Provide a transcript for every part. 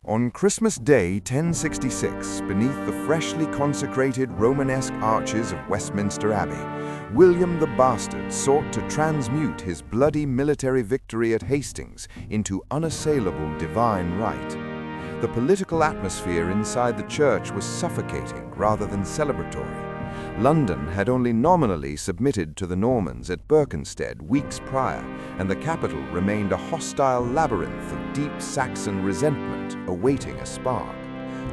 On Christmas Day 1066, beneath the freshly consecrated Romanesque arches of Westminster Abbey, William the Bastard sought to transmute his bloody military victory at Hastings into unassailable divine right. The political atmosphere inside the church was suffocating rather than celebratory. London had only nominally submitted to the Normans at Berkhamsted weeks prior, and the capital remained a hostile labyrinth of deep Saxon resentment awaiting a spark.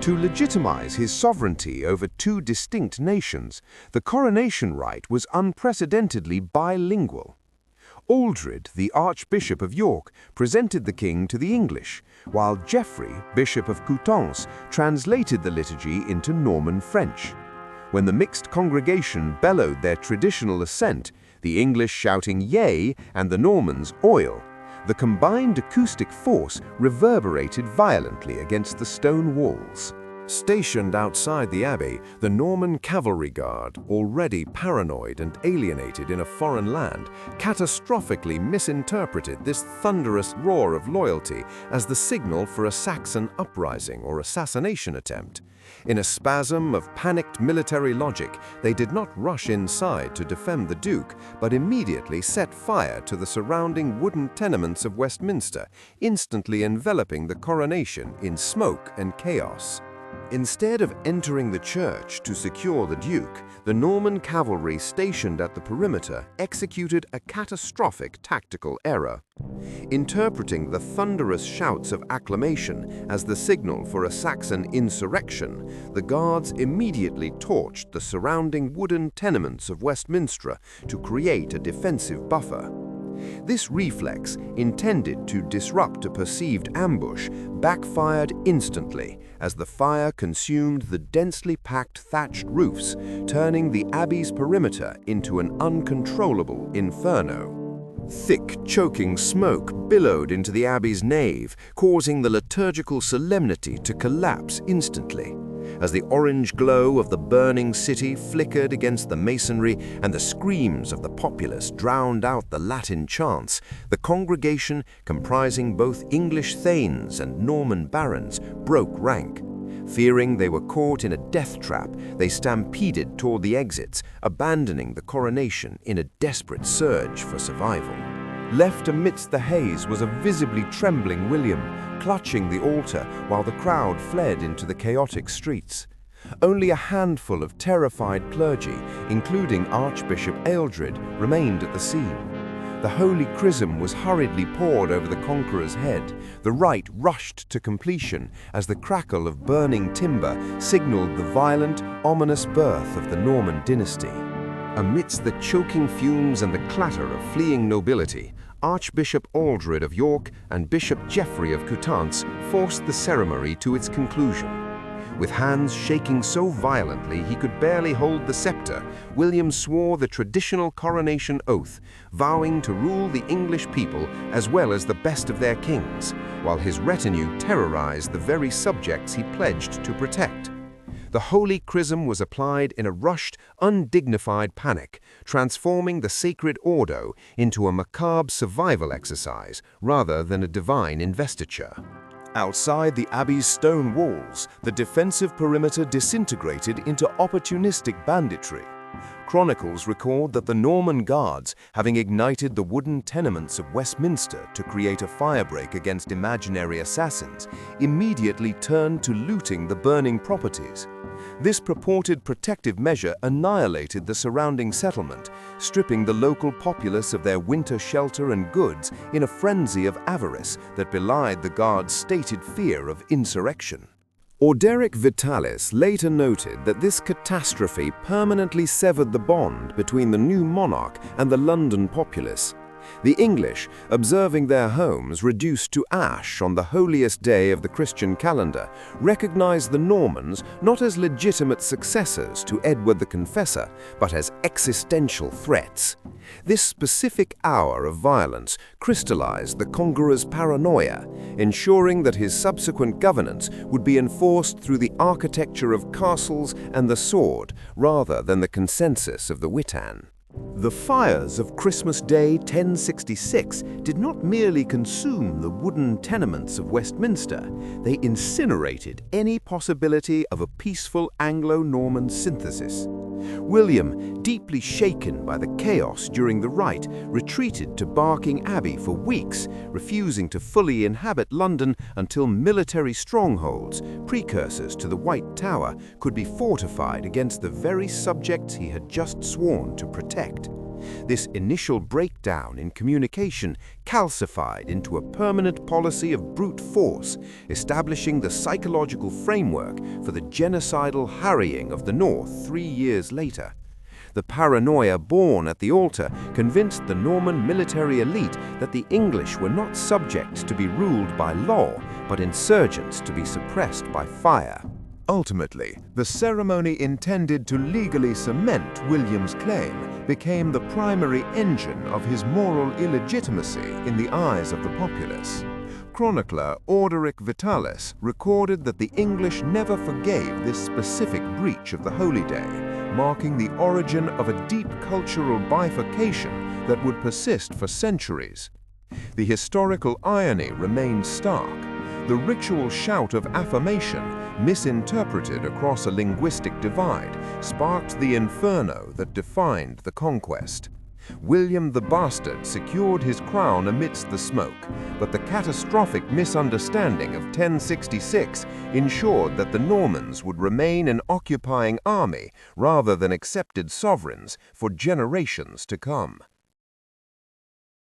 To legitimize his sovereignty over two distinct nations, the coronation rite was unprecedentedly bilingual. Aldred, the Archbishop of York, presented the king to the English, while Geoffrey, Bishop of Coutances, translated the liturgy into Norman French. When the mixed congregation bellowed their traditional assent, the English shouting "Yea" and the Normans "Oil," the combined acoustic force reverberated violently against the stone walls. Stationed outside the abbey, the Norman cavalry guard, already paranoid and alienated in a foreign land, catastrophically misinterpreted this thunderous roar of loyalty as the signal for a Saxon uprising or assassination attempt. In a spasm of panicked military logic, they did not rush inside to defend the Duke, but immediately set fire to the surrounding wooden tenements of Westminster, instantly enveloping the coronation in smoke and chaos. Instead of entering the church to secure the Duke, the Norman cavalry stationed at the perimeter executed a catastrophic tactical error. Interpreting the thunderous shouts of acclamation as the signal for a Saxon insurrection, the guards immediately torched the surrounding wooden tenements of Westminster to create a defensive buffer. This reflex, intended to disrupt a perceived ambush, backfired instantly as the fire consumed the densely packed thatched roofs, turning the abbey's perimeter into an uncontrollable inferno. Thick, choking smoke billowed into the abbey's nave, causing the liturgical solemnity to collapse instantly. As the orange glow of the burning city flickered against the masonry and the screams of the populace drowned out the Latin chants, the congregation, comprising both English thanes and Norman barons, broke rank. Fearing they were caught in a death trap, they stampeded toward the exits, abandoning the coronation in a desperate surge for survival. Left amidst the haze was a visibly trembling William, clutching the altar while the crowd fled into the chaotic streets. Only a handful of terrified clergy, including Archbishop Aldred, remained at the scene. The holy chrism was hurriedly poured over the conqueror's head. The rite rushed to completion as the crackle of burning timber signaled the violent, ominous birth of the Norman dynasty. Amidst the choking fumes and the clatter of fleeing nobility, Archbishop Aldred of York and Bishop Geoffrey of Coutances forced the ceremony to its conclusion. With hands shaking so violently he could barely hold the scepter, William swore the traditional coronation oath, vowing to rule the English people as well as the best of their kings, while his retinue terrorized the very subjects he pledged to protect. The holy chrism was applied in a rushed, undignified panic, transforming the sacred ordo into a macabre survival exercise rather than a divine investiture. Outside the abbey's stone walls, the defensive perimeter disintegrated into opportunistic banditry. Chronicles record that the Norman guards, having ignited the wooden tenements of Westminster to create a firebreak against imaginary assassins, immediately turned to looting the burning properties. This purported protective measure annihilated the surrounding settlement, stripping the local populace of their winter shelter and goods in a frenzy of avarice that belied the guards' stated fear of insurrection. Orderic Vitalis later noted that this catastrophe permanently severed the bond between the new monarch and the London populace. The English, observing their homes reduced to ash on the holiest day of the Christian calendar, recognized the Normans not as legitimate successors to Edward the Confessor, but as existential threats. This specific hour of violence crystallized the conqueror's paranoia, ensuring that his subsequent governance would be enforced through the architecture of castles and the sword rather than the consensus of the Witan. The fires of Christmas Day 1066 did not merely consume the wooden tenements of Westminster, they incinerated any possibility of a peaceful Anglo-Norman synthesis. William, deeply shaken by the chaos during the rite, retreated to Barking Abbey for weeks, refusing to fully inhabit London until military strongholds, precursors to the White Tower, could be fortified against the very subjects he had just sworn to protect. This initial breakdown in communication calcified into a permanent policy of brute force, establishing the psychological framework for the genocidal harrying of the North 3 years later. The paranoia born at the altar convinced the Norman military elite that the English were not subjects to be ruled by law, but insurgents to be suppressed by fire. Ultimately, the ceremony intended to legally cement William's claim became the primary engine of his moral illegitimacy in the eyes of the populace. Chronicler Orderic Vitalis recorded that the English never forgave this specific breach of the holy day, marking the origin of a deep cultural bifurcation that would persist for centuries. The historical irony remains stark. The ritual shout of affirmation, misinterpreted across a linguistic divide, sparked the inferno that defined the conquest. William the Bastard secured his crown amidst the smoke, but the catastrophic misunderstanding of 1066 ensured that the Normans would remain an occupying army rather than accepted sovereigns for generations to come.